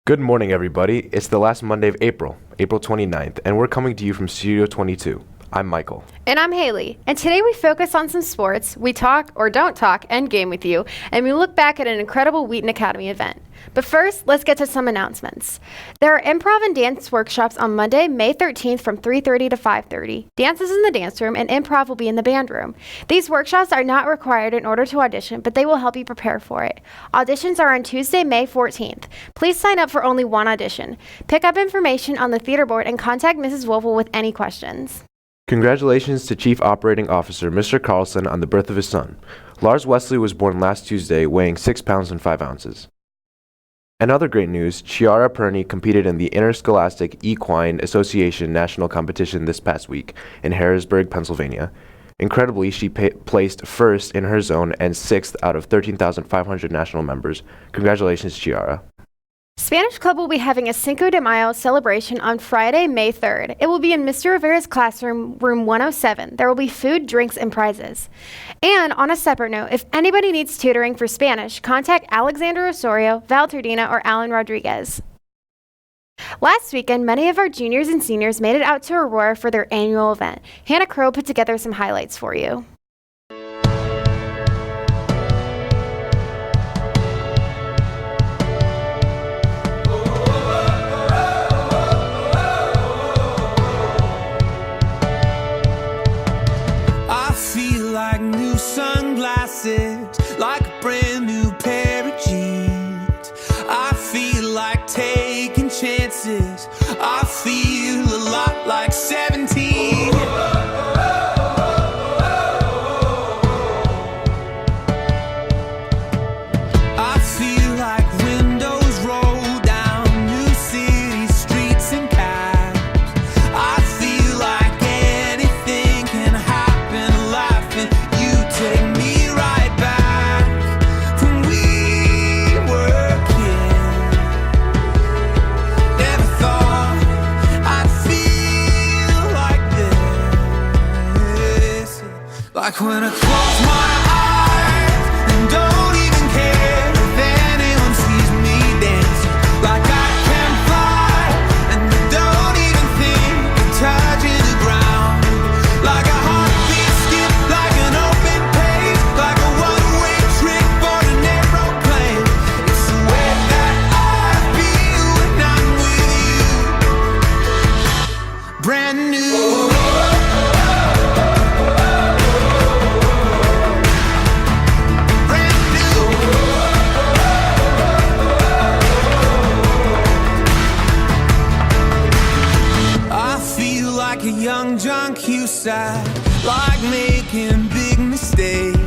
Good morning, everybody. It's the last Monday of April 29th, and we're coming to you from Studio 22. I'm Michael. And I'm Haley. And today we focus on some sports, we talk or don't talk endgame with you, and we look back at an incredible Wheaton Academy event. But first, let's get to some announcements. There are improv and dance workshops on Monday, May 13th from 3:30 to 5:30. Dance is in the dance room and improv will be in the band room. These workshops are not required in order to audition, but they will help you prepare for it. Auditions are on Tuesday, May 14th. Please sign up for only one audition. Pick up information on the theater board and contact Mrs. Wolfel with any questions. Congratulations to Chief Operating Officer Mr. Carlson on the birth of his son. Lars Wesley was born last Tuesday, weighing 6 pounds and 5 ounces. And other great news, Chiara Perny competed in the Interscholastic Equine Association National Competition this past week in Harrisburg, Pennsylvania. Incredibly, she placed first in her zone and 6th out of 13,500 national members. Congratulations, Chiara. Spanish Club will be having a Cinco de Mayo celebration on Friday, May 3rd. It will be in Mr. Rivera's classroom, room 107. There will be food, drinks, and prizes. And on a separate note, if anybody needs tutoring for Spanish, contact Alexander Osorio, Val Turdina, or Alan Rodriguez. Last weekend, many of our juniors and seniors made it out to Aurora for their annual event. Hannah Crow put together some highlights for you. Like a brand new pair of jeans. I feel like taking chances. I feel a lot like 17. I feel like windows roll down new city streets and cabs. I feel like anything can happen in life, and you take me like when I close my eyes and don't even care if anyone sees me dancing. Like I can fly and I don't even think of touching the ground. Like a heartbeat skip, like an open page, like a one-way trip on an aeroplane. It's the way that I feel when I'm with you. Brand new. A young John Cusack, like making big mistakes.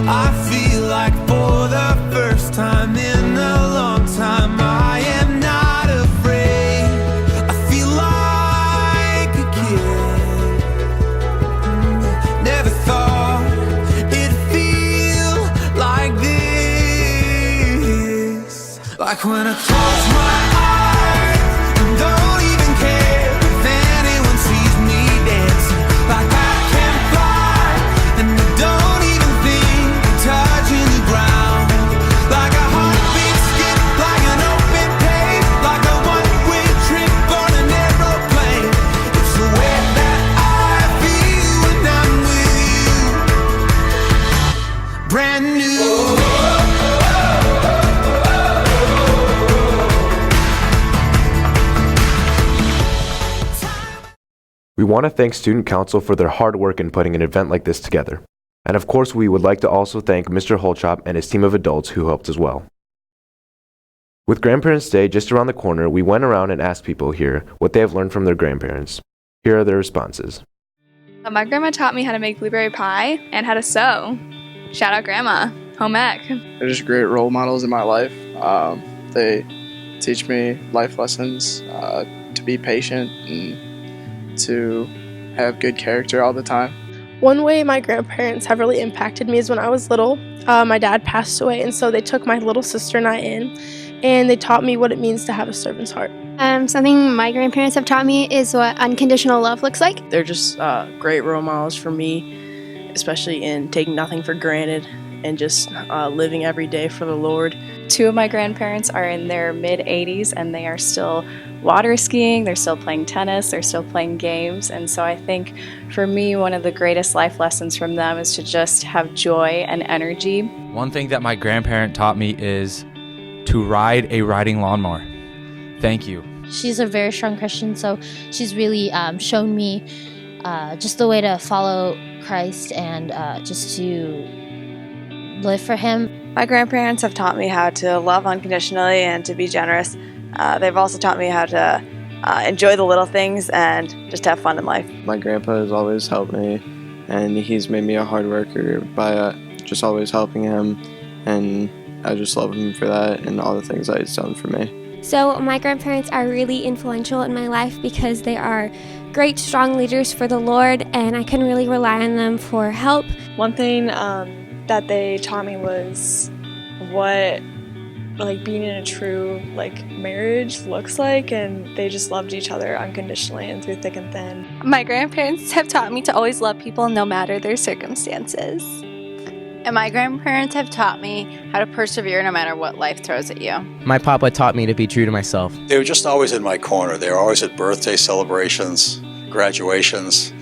I feel like for the first time in a long time, I am not afraid. I feel like a kid. Never thought it'd feel like this. Like when I close my eyes and don't even care. Like I can fly and I don't even think of touching the ground. Like a heartbeat skip, like an open page, like a one-way trip on an aeroplane. It's the way that I feel when I'm with you. Brand new. We want to thank Student Council for their hard work in putting an event like this together. And of course, we would like to also thank Mr. Holchop and his team of adults who helped as well. With Grandparents' Day just around the corner, we went around and asked people here what they have learned from their grandparents. Here are their responses. My grandma taught me how to make blueberry pie and how to sew. Shout out Grandma, home ec. They're just great role models in my life. They teach me life lessons, to be patient and to have good character all the time. One way my grandparents have really impacted me is when I was little. My dad passed away, and so they took my little sister and I in, and they taught me what it means to have a servant's heart. Something my grandparents have taught me is what unconditional love looks like. They're just great role models for me especially in taking nothing for granted and just living every day for the Lord. Two of my grandparents are in their mid-80s and they are still water skiing, they're still playing tennis, they're still playing games. And so I think for me, one of the greatest life lessons from them is to just have joy and energy. One thing that my grandparent taught me is to ride a riding lawnmower. Thank you. She's a very strong Christian, so she's really shown me just the way to follow Christ and just to live for Him. My grandparents have taught me how to love unconditionally and to be generous. They've also taught me how to enjoy the little things and just have fun in life. My grandpa has always helped me, and he's made me a hard worker by just always helping him, and I just love him for that and all the things that he's done for me. So my grandparents are really influential in my life because they are great, strong leaders for the Lord, and I can really rely on them for help. One thing that they taught me was what being in a true marriage looks like, and they just loved each other unconditionally and through thick and thin. My grandparents have taught me to always love people no matter their circumstances. And my grandparents have taught me how to persevere no matter what life throws at you. My papa taught me to be true to myself. They were just always in my corner. They were always at birthday celebrations, graduations,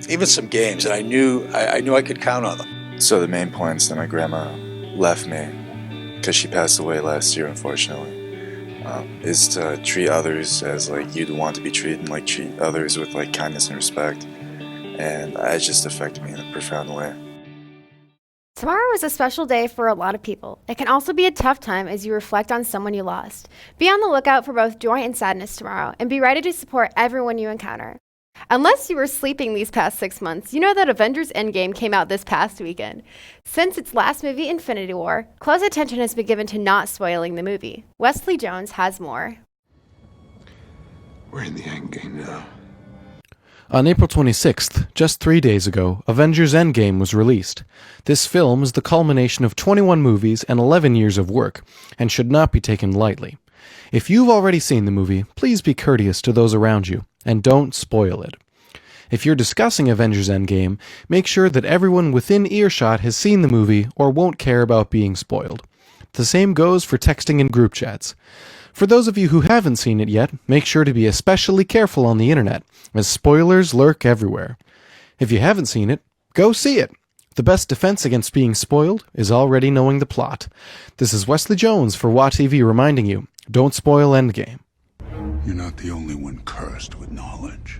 even some games, and I knew I could count on them. So the main points that my grandma left me, because she passed away last year, unfortunately, is to treat others as you'd want to be treated, and treat others with kindness and respect. And it just affected me in a profound way. Tomorrow is a special day for a lot of people. It can also be a tough time as you reflect on someone you lost. Be on the lookout for both joy and sadness tomorrow, and be ready to support everyone you encounter. Unless you were sleeping these past 6 months, you know that Avengers Endgame came out this past weekend. Since its last movie, Infinity War, close attention has been given to not spoiling the movie. Wesley Jones has more. We're in the Endgame now. On April 26th, just 3 days ago, Avengers Endgame was released. This film is the culmination of 21 movies and 11 years of work, and should not be taken lightly. If you've already seen the movie, please be courteous to those around you, and don't spoil it. If you're discussing Avengers Endgame, make sure that everyone within earshot has seen the movie or won't care about being spoiled. The same goes for texting in group chats. For those of you who haven't seen it yet, make sure to be especially careful on the internet, as spoilers lurk everywhere. If you haven't seen it, go see it. The best defense against being spoiled is already knowing the plot. This is Wesley Jones for WAtv reminding you, don't spoil Endgame. You're not the only one cursed with knowledge.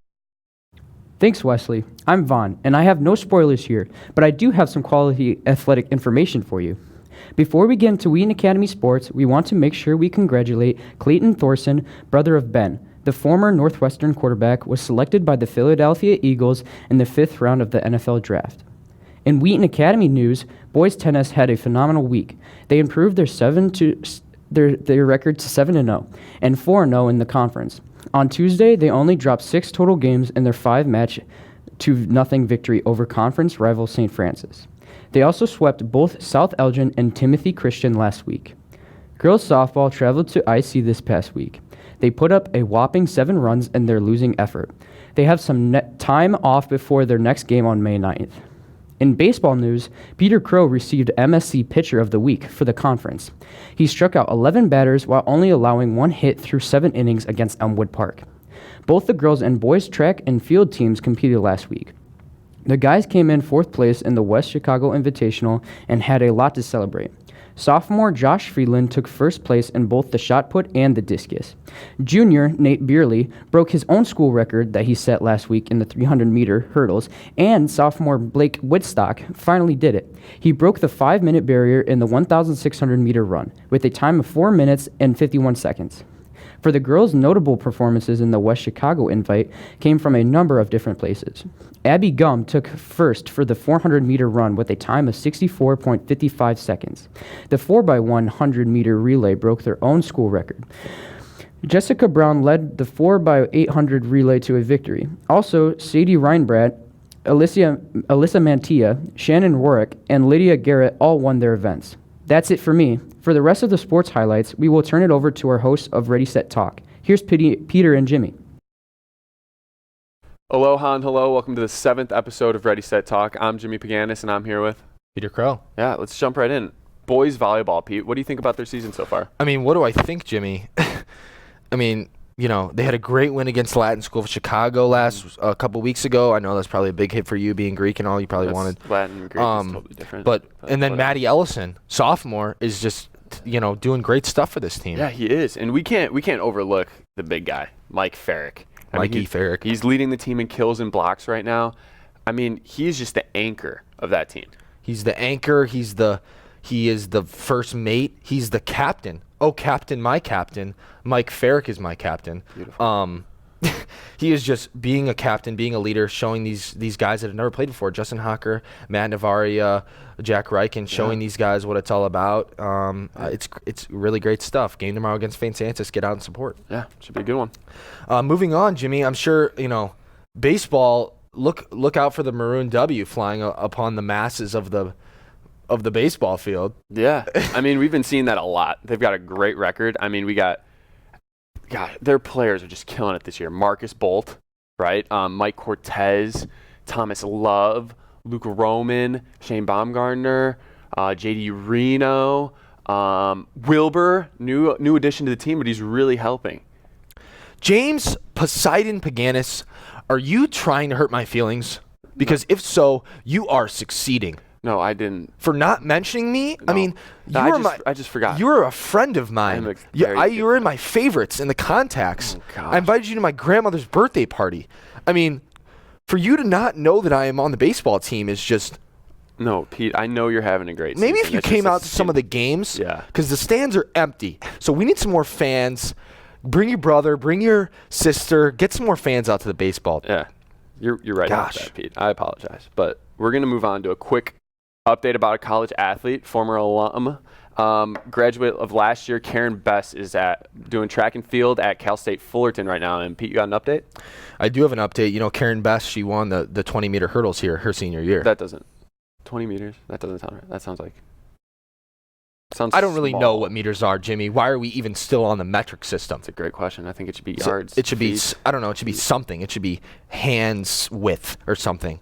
Thanks, Wesley. I'm Vaughn, and I have no spoilers here, but I do have some quality athletic information for you. Before we get into Wheaton Academy sports, we want to make sure we congratulate Clayton Thorson, brother of Ben. The former Northwestern quarterback was selected by the Philadelphia Eagles in the 5th round of the NFL draft. In Wheaton Academy news, boys tennis had a phenomenal week. They improved their record to 7-0 and 4-0 in the conference. On Tuesday, they only dropped 6 total games in their 5-match 2-0 victory over conference rival St. Francis. They also swept both South Elgin and Timothy Christian last week. Girls softball traveled to IC this past week. They put up a whopping 7 runs in their losing effort. They have some time off before their next game on May 9th. In baseball news, Peter Crow received MSC Pitcher of the Week for the conference. He struck out 11 batters while only allowing 1 hit through 7 innings against Elmwood Park. Both the girls and boys track and field teams competed last week. The guys came in 4th place in the West Chicago Invitational and had a lot to celebrate. Sophomore Josh Friedland took 1st place in both the shot put and the discus. Junior Nate Beerley broke his own school record that he set last week in the 300-meter hurdles, and sophomore Blake Woodstock finally did it. He broke the 5-minute barrier in the 1,600-meter run with a time of 4 minutes and 51 seconds. For the girls, notable performances in the West Chicago invite came from a number of different places. Abby Gum took 1st for the 400-meter run with a time of 64.55 seconds. The 4x100-meter relay broke their own school record. Jessica Brown led the 4x800 relay to a victory. Also, Sadie Reinbrat, Alyssa Mantilla, Shannon Rorick, and Lydia Garrett all won their events. That's it for me. For the rest of the sports highlights, we will turn it over to our hosts of Ready, Set, Talk. Here's Peter and Jimmy. Aloha and hello. Welcome to the 7th episode of Ready, Set, Talk. I'm Jimmy Paganis, and I'm here with Peter Crow. Yeah, let's jump right in. Boys volleyball, Pete. What do you think about their season so far? I mean, what do I think, Jimmy? I mean, they had a great win against Latin School of Chicago a couple weeks ago. I know that's probably a big hit for you, being Greek and all. You probably wanted Latin and Greek is totally different. But and then Maddie Ellison, sophomore, is just doing great stuff for this team. Yeah, he is, and we can't overlook the big guy, Mike Farrick. Farrick. He's leading the team in kills and blocks right now. I mean, he's just the anchor of that team. He's the anchor. He is the first mate. He's the captain. Oh, captain, my captain. Mike Farrick is my captain. Beautiful. He is just being a captain, being a leader, showing these guys that have never played before. Justin Hocker, Matt Navaria, Jack Reichen, showing these guys what it's all about. It's really great stuff. Game tomorrow against St. Francis. Get out and support. Yeah, should be a good one. Moving on, Jimmy. I'm sure baseball. Look out for the Maroon W flying upon the masses of the baseball field. Yeah, I mean, we've been seeing that a lot. They've got a great record. I mean, their players are just killing it this year. Marcus Bolt, right? Mike Cortez, Thomas Love, Luke Roman, Shane Baumgartner, J.D. Reno, Wilbur, new addition to the team, but he's really helping. James Poseidon Paganis, are you trying to hurt my feelings? Because if so, you are succeeding. No, I didn't. For not mentioning me? No. I mean, I just forgot. You were a friend of mine. You were in my favorites in the contacts. Oh, I invited you to my grandmother's birthday party. I mean, for you to not know that I am on the baseball team is just... No, Pete, I know you're having a great season. Maybe if you came out to some of the games. Yeah. Because the stands are empty. So we need some more fans. Bring your brother. Bring your sister. Get some more fans out to the baseball. Yeah. You're right about that, Pete. I apologize. But we're going to move on to a quick update about a college athlete, former alum, graduate of last year. Karen Bess is doing track and field at Cal State Fullerton right now. And Pete, you got an update? I do have an update. Karen Bess, she won the 20-meter hurdles here her senior year. That doesn't. 20 meters? That doesn't sound right. That sounds like. I don't really know what meters are, Jimmy. Why are we even still on the metric system? That's a great question. I think it should be yards. It should be, I don't know, it should be something. It should be hands width or something.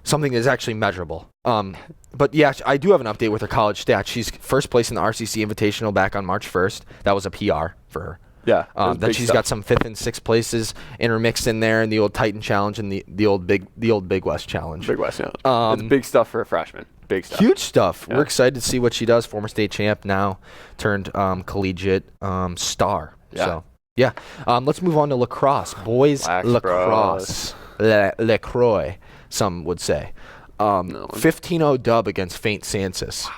Something that's actually measurable. But yeah, I do have an update with her college stats. She's first place in the RCC Invitational back on March 1st. That was a PR for her. Yeah. Then she's got some 5th and 6th places intermixed in there, and the old Titan Challenge and the old Big West Challenge. Big West Challenge. It's big stuff for a freshman. Big stuff. Huge stuff. Yeah. We're excited to see what she does. Former state champ, now turned collegiate star. Yeah. So yeah. Let's move on to lacrosse. Boys lacrosse. LaCroix, some would say. 15-0 dub against St. Francis.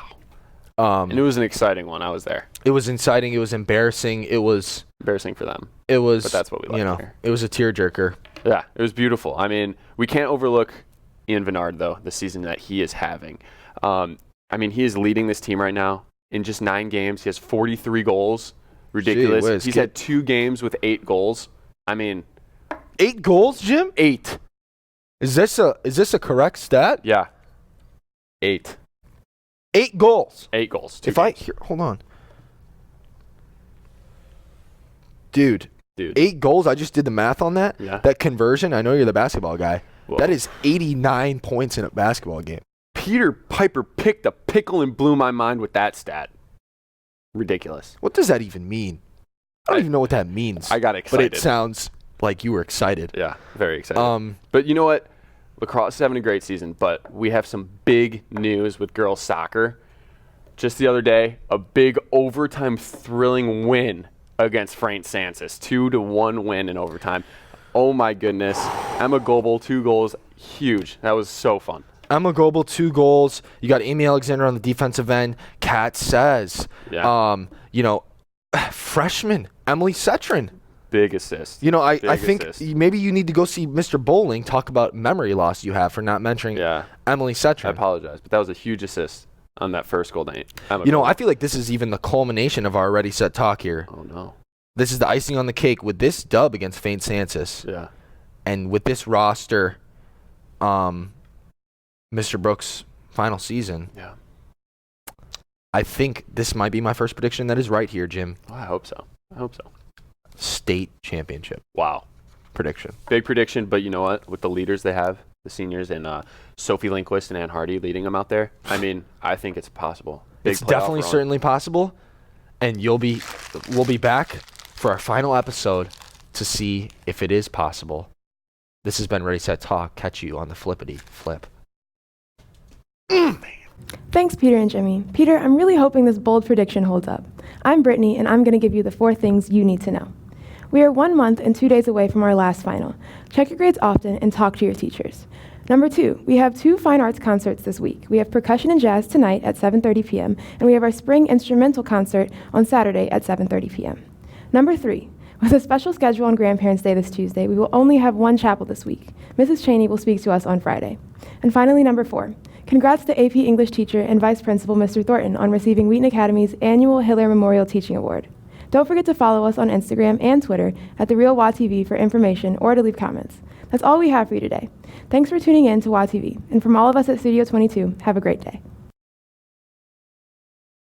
Wow. And it was an exciting one. I was there. It was exciting. It was embarrassing. It was embarrassing for them. It was. But that's what we like here. It was a tearjerker. Yeah, it was beautiful. I mean, we can't overlook Ian Vennard, though, the season that he is having. I mean, he is leading this team right now. In just 9 games, he has 43 goals. Ridiculous. Gee whiz, He's had 2 games with 8 goals. I mean, 8 goals, Jim? 8. Is this a correct stat? Yeah. 8. 8 goals. 8 goals. Hold on. Dude. 8 goals. I just did the math on that. Yeah. That conversion. I know you're the basketball guy. Whoa. That is 89 points in a basketball game. Peter Piper picked a pickle and blew my mind with that stat. Ridiculous. What does that even mean? I don't even know what that means. I got excited. But it sounds like you were excited. Yeah, very excited. But you know what? Lacrosse is having a great season, but we have some big news with girls soccer. Just the other day, a big overtime thrilling win against St. Francis. 2-1 win in overtime. Oh my goodness. Emma Goebel, 2 goals. Huge. That was so fun. Emma Goebel, 2 goals. You got Amy Alexander on the defensive end. Kat says. Yeah. Freshman Emily Setrin. Big assist. I think maybe you need to go see Mr. Bowling, talk about memory loss you have for not mentioning Emily Setrin. I apologize, but that was a huge assist on that first goal night. I feel like this is even the culmination of our Ready, Set, Talk here. Oh, no. This is the icing on the cake with this dub against St. Francis. Yeah. And with this roster, Mr. Brooks' final season. Yeah. I think this might be my first prediction that is right here, Jim. Oh, I hope so. State championship. Wow. prediction. Big prediction, but you know what? With the leaders they have, the seniors, and Sophie Lindquist and Ann Hardy leading them out there, I mean, I think it's possible. It's definitely certainly possible, and we'll be back for our final episode to see if it is possible. This has been Ready, Set, Talk. Catch you on the flippity flip. Thanks, Peter and Jimmy. Peter, I'm really hoping this bold prediction holds up. I'm Brittany, and I'm going to give you the 4 things you need to know. We are 1 month and 2 days away from our last final. Check your grades often and talk to your teachers. Number 2, we have 2 fine arts concerts this week. We have percussion and jazz tonight at 7:30 p.m., and we have our spring instrumental concert on Saturday at 7:30 p.m. Number 3, with a special schedule on Grandparents' Day this Tuesday, we will only have 1 chapel this week. Mrs. Cheney will speak to us on Friday. And finally, number 4, congrats to AP English teacher and Vice Principal Mr. Thornton on receiving Wheaton Academy's annual Hiller Memorial Teaching Award. Don't forget to follow us on Instagram and Twitter at WAtv for information or to leave comments. That's all we have for you today. Thanks for tuning in to WAtv, and from all of us at Studio 22, have a great day.